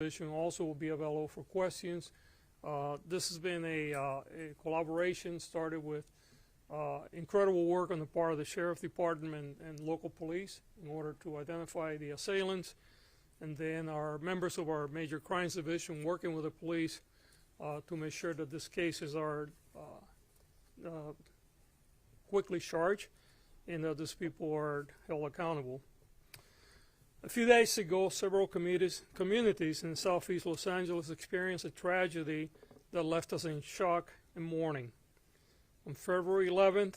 Division also will be available for questions. This has been a collaboration started with incredible work on the part of the Sheriff Department and local police in order to identify the assailants, and then our members of our Major Crimes Division working with the police to make sure that these cases are quickly charged and that these people are held accountable. A few days ago, several communities in southeast Los Angeles experienced a tragedy that left us in shock and mourning. On February 11th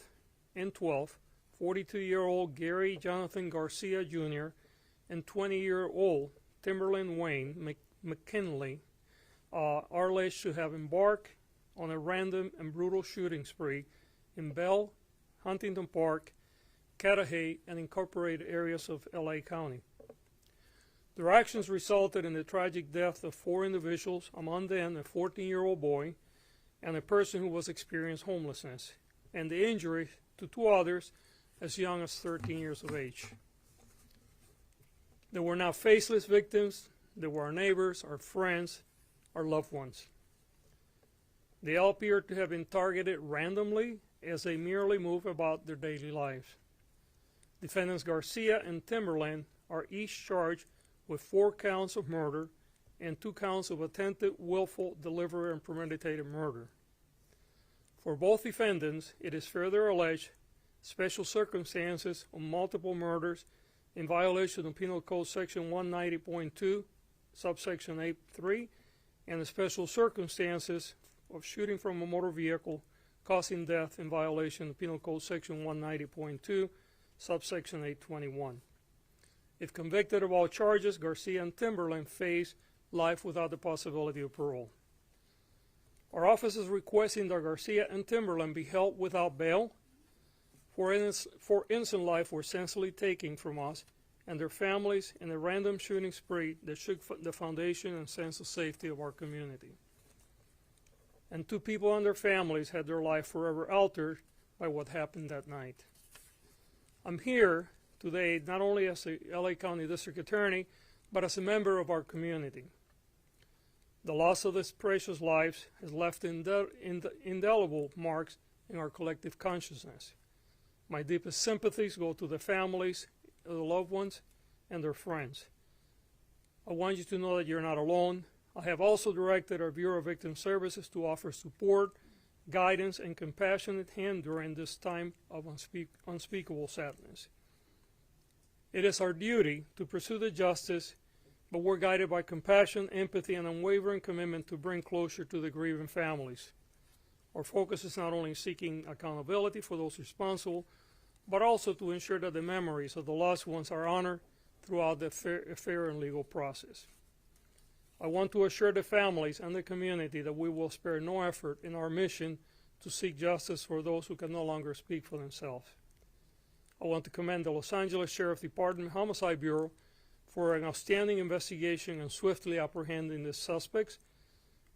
and 12th, 42-year-old Gary Jonathan Garcia Jr. and 20-year-old Timberland Wayne McKinley are alleged to have embarked on a random and brutal shooting spree in Bell, Huntington Park, Cudahy, and incorporated areas of LA County. Their actions resulted in the tragic death of 4 individuals, among them a 14-year-old boy and a person who was experiencing homelessness, and the injury to 2 others as young as 13 years of age. They were not faceless victims. They were our neighbors, our friends, our loved ones. They all appeared to have been targeted randomly as they merely move about their daily lives. Defendants Garcia and Timberland are each charged with 4 counts of murder and 2 counts of attempted willful, deliberate, and premeditated murder. For both defendants, it is further alleged special circumstances of multiple murders in violation of Penal Code Section 190.2, subsection 8.3, and the special circumstances of shooting from a motor vehicle causing death in violation of Penal Code Section 190.2, subsection 821. If convicted of all charges, Garcia and Timberland face life without the possibility of parole. Our office is requesting that Garcia and Timberland be held without bail, for innocent life were senselessly taken from us and their families in a random shooting spree that shook the foundation and sense of safety of our community. And 2 people and their families had their life forever altered by what happened that night. I'm here today not only as the LA County District Attorney, but as a member of our community. The loss of these precious lives has left indelible marks in our collective consciousness. My deepest sympathies go to the families of the loved ones and their friends. I want you to know that you're not alone. I have also directed our Bureau of Victim Services to offer support, guidance, and compassionate hand during this time of unspeakable sadness. It is our duty to pursue the justice, but we're guided by compassion, empathy, and unwavering commitment to bring closure to the grieving families. Our focus is not only seeking accountability for those responsible, but also to ensure that the memories of the lost ones are honored throughout the fair and legal process. I want to assure the families and the community that we will spare no effort in our mission to seek justice for those who can no longer speak for themselves. I want to commend the Los Angeles Sheriff Department Homicide Bureau for an outstanding investigation and swiftly apprehending the suspects.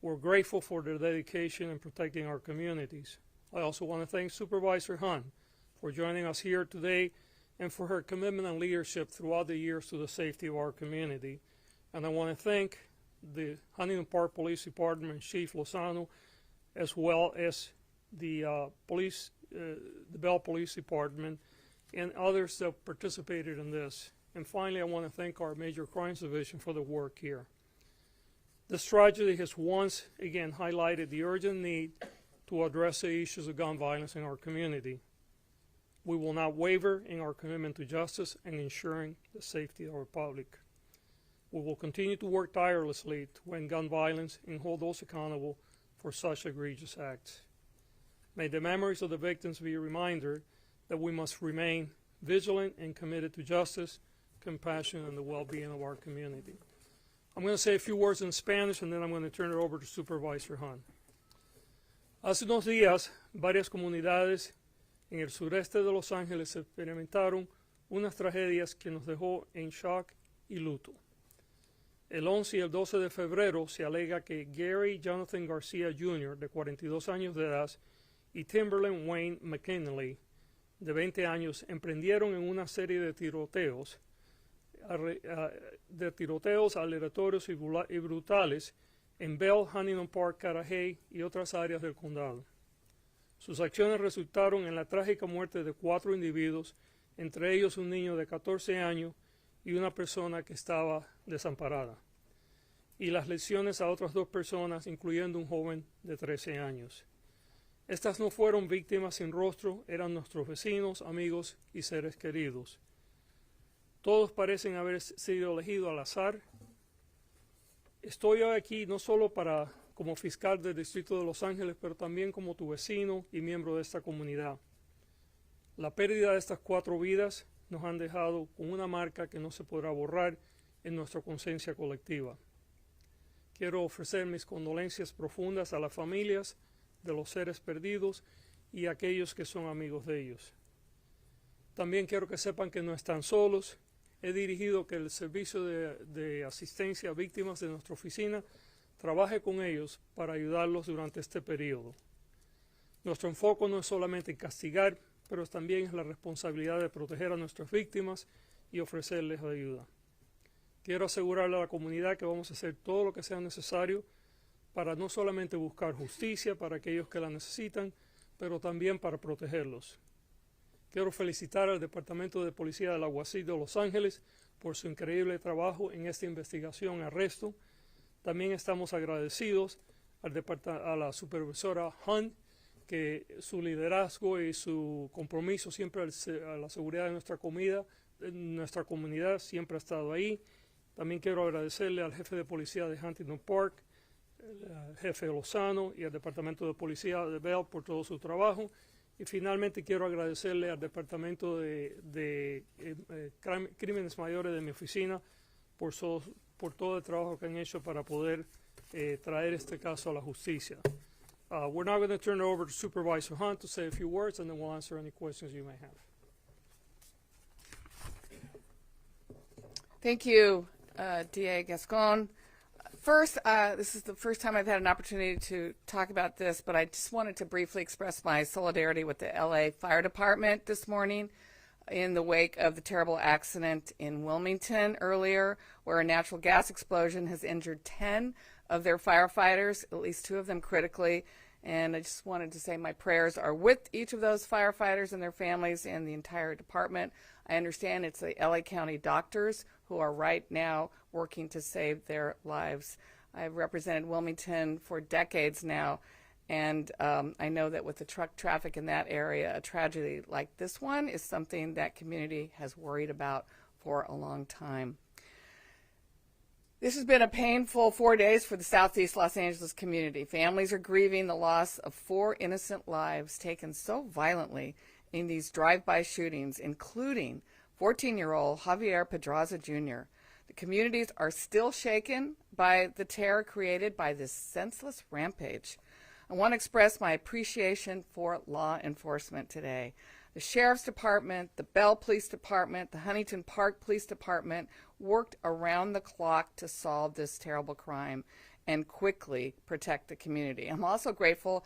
We're grateful for their dedication in protecting our communities. I also want to thank Supervisor Hunt for joining us here today and for her commitment and leadership throughout the years to the safety of our community. And I want to thank the Huntington Park Police Department Chief Lozano, as well as the Bell Police Department and others that participated in this. And finally, I want to thank our Major Crimes Division for the work here. This tragedy has once again highlighted the urgent need to address the issues of gun violence in our community. We will not waver in our commitment to justice and ensuring the safety of our public. We will continue to work tirelessly to end gun violence and hold those accountable for such egregious acts. May the memories of the victims be a reminder that we must remain vigilant and committed to justice, compassion, and the well-being of our community. I'm going to say a few words in Spanish, and then I'm going to turn it over to Supervisor Hunt. Hace unos días, varias comunidades en el sureste de Los Ángeles experimentaron unas tragedias que nos dejó en shock y luto. El 11 y el 12 de febrero se alega que Gary Jonathan Garcia Jr., de 42 años de edad, y Timberland Wayne McKinley, de 20 años, emprendieron en una serie de tiroteos de tiroteos aleatorios y brutales en Bell, Huntington Park, Carajay y otras áreas del condado. Sus acciones resultaron en la trágica muerte de 4 individuos, entre ellos un niño de 14 años y una persona que estaba desamparada, y las lesiones a otras 2 personas, incluyendo un joven de 13 años. Estas no fueron víctimas sin rostro, eran nuestros vecinos, amigos y seres queridos. Todos parecen haber sido elegidos al azar. Estoy hoy aquí no solo como fiscal del Distrito de Los Ángeles, pero también como tu vecino y miembro de esta comunidad. La pérdida de estas 4 vidas nos han dejado con una marca que no se podrá borrar en nuestra conciencia colectiva. Quiero ofrecer mis condolencias profundas a las familias de los seres perdidos y a aquellos que son amigos de ellos. También quiero que sepan que no están solos. He dirigido que el servicio de asistencia a víctimas de nuestra oficina trabaje con ellos para ayudarlos durante este periodo. Nuestro enfoque no es solamente en castigar, pero también es la responsabilidad de proteger a nuestras víctimas y ofrecerles ayuda. Quiero asegurarle a la comunidad que vamos a hacer todo lo que sea necesario para no solamente buscar justicia para aquellos que la necesitan, pero también para protegerlos. Quiero felicitar al Departamento de Policía del Alguacil de Los Ángeles por su increíble trabajo en esta investigación y arresto. También estamos agradecidos a la supervisora Hunt, que su liderazgo y su compromiso siempre a la seguridad de nuestra comunidad siempre ha estado ahí. También quiero agradecerle al jefe de policía de Huntington Park, al jefe Lozano y al Departamento de Policía de Bell por todo su trabajo. Y finalmente quiero agradecerle al Departamento de Crímenes Mayores de mi oficina por todo el trabajo que han hecho para poder traer este caso a la justicia. We're now going to turn it over to Supervisor Hunt to say a few words, and then we'll answer any questions you may have. Thank you, DA Gascon. First, this is the first time I've had an opportunity to talk about this, but I just wanted to briefly express my solidarity with the LA Fire Department this morning in the wake of the terrible accident in Wilmington earlier, where a natural gas explosion has injured 10 of their firefighters, at least 2 of them critically. And I just wanted to say my prayers are with each of those firefighters and their families and the entire department. I understand it's the LA County doctors who are right now working to save their lives. I've represented Wilmington for decades now, and I know that with the truck traffic in that area, a tragedy like this one is something that community has worried about for a long time. This has been a painful 4 days for the Southeast Los Angeles community. Families are grieving the loss of 4 innocent lives taken so violently in these drive-by shootings, including 14-year-old Javier Pedraza Jr. The communities are still shaken by the terror created by this senseless rampage. I want to express my appreciation for law enforcement today. The Sheriff's Department, the Bell Police Department, the Huntington Park Police Department worked around the clock to solve this terrible crime and quickly protect the community. I'm also grateful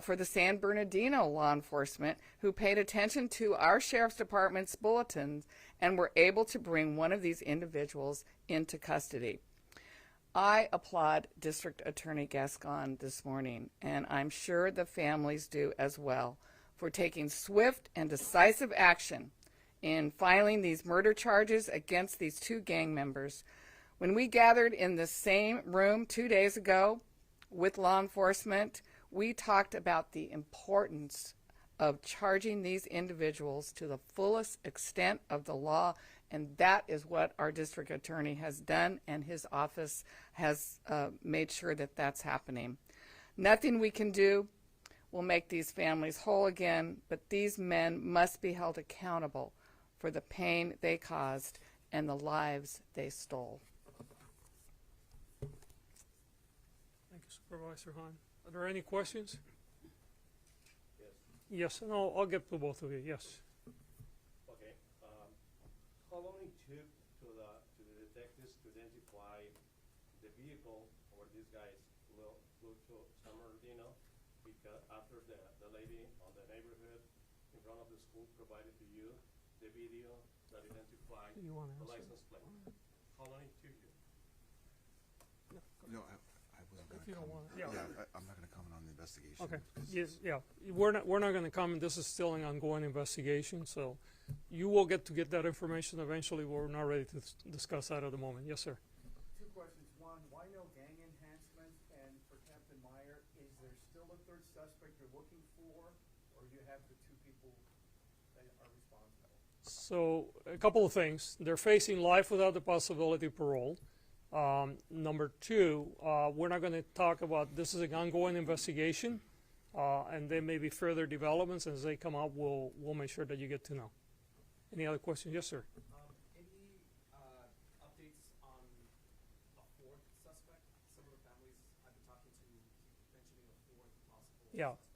for the San Bernardino law enforcement who paid attention to our Sheriff's Department's bulletins and were able to bring one of these individuals into custody. I applaud District Attorney Gascon this morning, and I'm sure the families do as well, for taking swift and decisive action in filing these murder charges against these 2 gang members. When we gathered in the same room 2 days ago with law enforcement, we talked about the importance of charging these individuals to the fullest extent of the law, and that is what our district attorney has done, and his office has made sure that that's happening. Nothing we can do will make these families whole again, but these men must be held accountable for the pain they caused and the lives they stole. Thank you, Supervisor Hahn. Are there any questions? Yes, and I'll get to both of you. Yes. Okay. How long it took to the detectives to identify the vehicle where these guys flew to San Bernardino? Because after the lady on the neighborhood in front of the school provided to you the video that identify You wanna the answer? license plate. Colony two here. No, I wasn't If gonna you don't comment. want, yeah. I'm not gonna comment on the investigation. Okay, because- yes, yeah, we're not gonna comment, this is still an ongoing investigation, so you will get that information eventually, we're not ready to discuss that at the moment, yes, sir. Two questions. One, why no gang enhancement? And for Captain Meyer, is there still a third suspect you're looking for, or you have the two people that are responsible? So, a couple of things, they're facing life without the possibility of parole. Number two, we're not gonna talk about, this is an ongoing investigation, and there may be further developments, as they come up, we'll make sure that you get to know. Any other questions? Yes, sir. Any updates on a fourth suspect? Some of the families I've been talking to keep mentioning a fourth possible Yeah. suspect.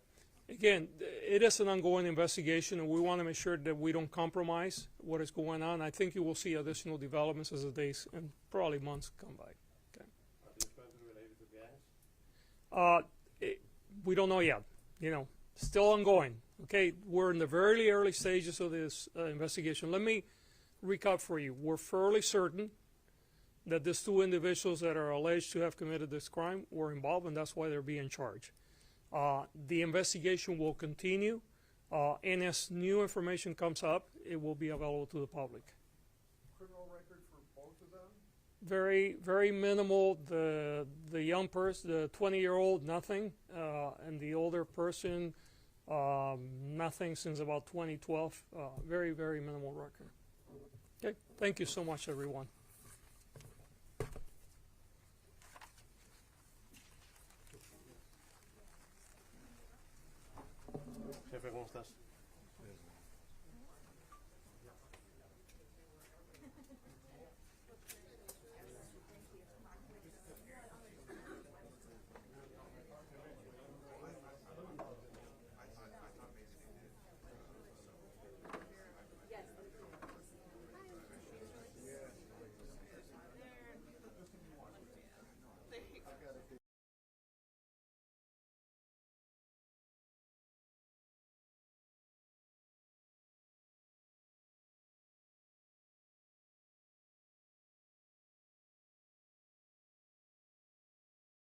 Again, it is an ongoing investigation, and we want to make sure that we don't compromise what is going on. I think you will see additional developments as the days and probably months come by. Are these going to be related to gangs? We don't know yet. You know, still ongoing. Okay, we're in the very early stages of this investigation. Let me recap for you. We're fairly certain that these two individuals that are alleged to have committed this crime were involved, and that's why they're being charged. The investigation will continue, and as new information comes up, it will be available to the public. Criminal record for both of them? Very, very minimal. The young person, the 20-year-old, nothing, and the older person, nothing since about 2012. Very, very minimal record. Okay, thank you so much, everyone. Jefe, ¿cómo estás?